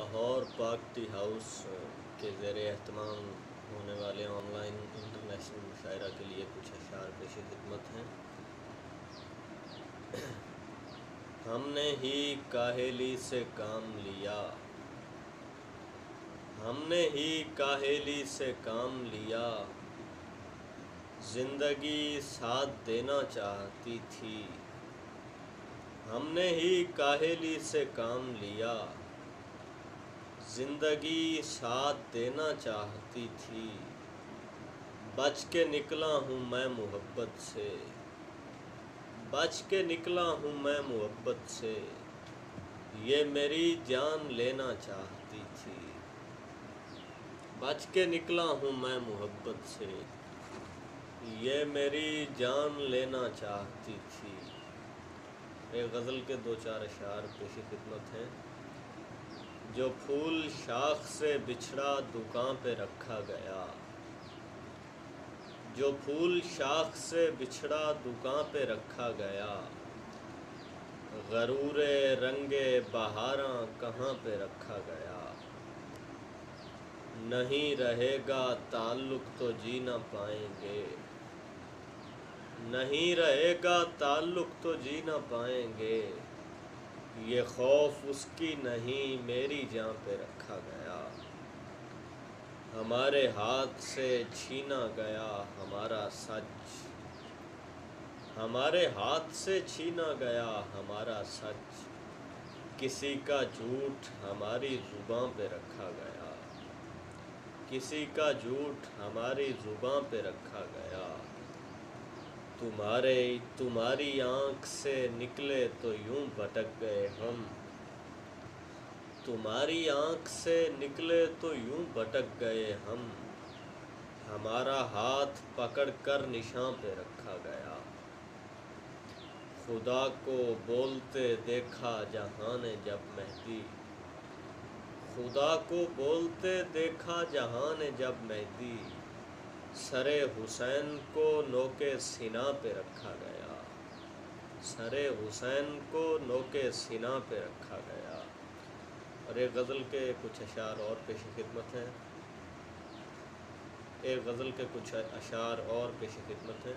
لاہور پاک T house کے زیر اہتمام ہونے والے آن لائن انٹرنیشنل مشاعرہ کے لیے کچھ اشعار پیش خدمت ہیں۔ ہم نے ہی کاہلی سے کام لیا، ہم نے ہی کاہلی سے کام لیا، زندگی ساتھ دینا چاہتی تھی۔ ہم نے ہی کاہلی سے کام لیا، زندگی ساتھ دینا چاہتی تھی۔ بچ کے نکلا ہوں میں محبت سے، بچ کے نکلا ہوں میں محبت سے، یہ میری جان لینا چاہتی تھی۔ بچ کے نکلا ہوں میں محبت سے، یہ میری جان لینا چاہتی تھی۔ ایک غزل کے دو چار اشعار پیش خدمت ہیں۔ جو پھول شاخ سے بچھڑا دکان پہ رکھا گیا، جو پھول شاخ سے بچھڑا دکان پہ رکھا گیا، غرور رنگ بہاراں کہاں پہ رکھا گیا۔ نہیں رہے گا تعلق تو جی نہ پائیں گے، نہیں رہے گا تعلق تو جی نہ پائیں گے، یہ خوف اس کی نہیں میری جاں پہ رکھا گیا۔ ہمارے ہاتھ سے چھینا گیا ہمارا سچ، ہمارے ہاتھ سے چھینا گیا ہمارا سچ، کسی کا جھوٹ ہماری زباں پہ رکھا گیا، کسی کا جھوٹ ہماری زباں پہ رکھا گیا۔ تمہاری آنکھ سے نکلے تو یوں بھٹک گئے ہم، تمہاری آنکھ سے نکلے تو یوں بھٹک گئے ہم، ہمارا ہاتھ پکڑ کر نشاں پہ رکھا گیا۔ خدا کو بولتے دیکھا جہاں نے جب مہدی، خدا کو بولتے دیکھا جہاں نے جب مہدی، سر حسین کو نوکِ سینہ پہ رکھا گیا، سر حسین کو نوکِ سینہ پہ رکھا گیا۔ اور ایک غزل کے کچھ اشعار اور پیش خدمت ہیں، ایک غزل کے کچھ اشعار اور پیش خدمت ہیں،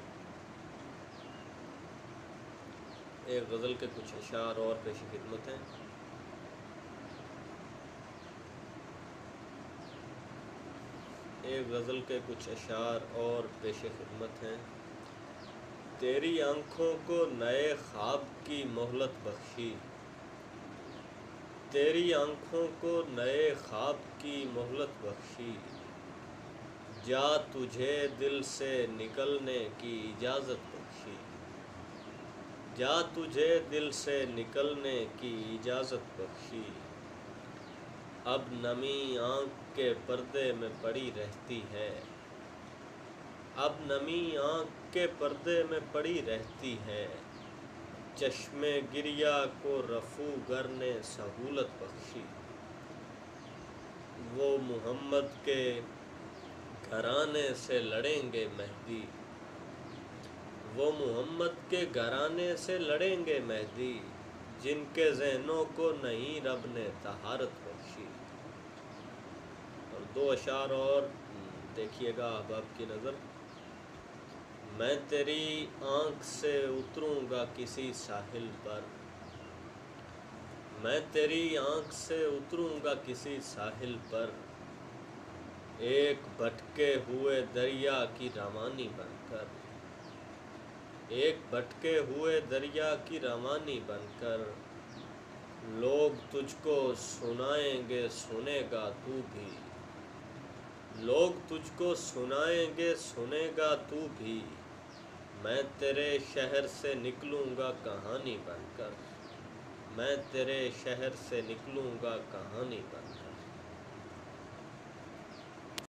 ایک غزل کے کچھ اشعار اور پیش خدمت ہیں۔ ایک غزل کے کچھ اشعار اور پیش خدمت ہیں۔ تیری آنکھوں کو نئے خواب کی مہلت بخشی، تیری آنکھوں کو نئے خواب کی مہلت بخشی، جا تجھے دل سے نکلنے کی اجازت بخشی، جا تجھے دل سے نکلنے کی اجازت بخشی، اب نمی آنکھ کے پردے میں پڑی رہتی ہے، اب نمی آنکھ کے پردے میں پڑی رہتی ہے، چشم گریہ کو رفو گر نے سہولت بخشی۔ وہ محمد کے گھرانے سے لڑیں گے مہدی، وہ محمد کے گھرانے سے لڑیں گے مہدی، جن کے ذہنوں کو نہیں رب نے طہارت بخشی۔ اور دو اشعار اور دیکھیے گا احباب کی نظر۔ میں تیری آنکھ سے اتروں گا کسی ساحل پر، میں تیری آنکھ سے اتروں گا کسی ساحل پر، ایک بھٹکے ہوئے دریا کی روانی بن کر، ایک بھٹکے ہوئے دریا کی روانی بن کر، لوگ تجھ کو سنائیں گے سنے گا تو بھی، لوگ تجھ کو سنائیں گے سنے گا تو بھی، میں تیرے شہر سے نکلوں گا کہانی بن کر، میں تیرے شہر سے نکلوں گا کہانی بن کر۔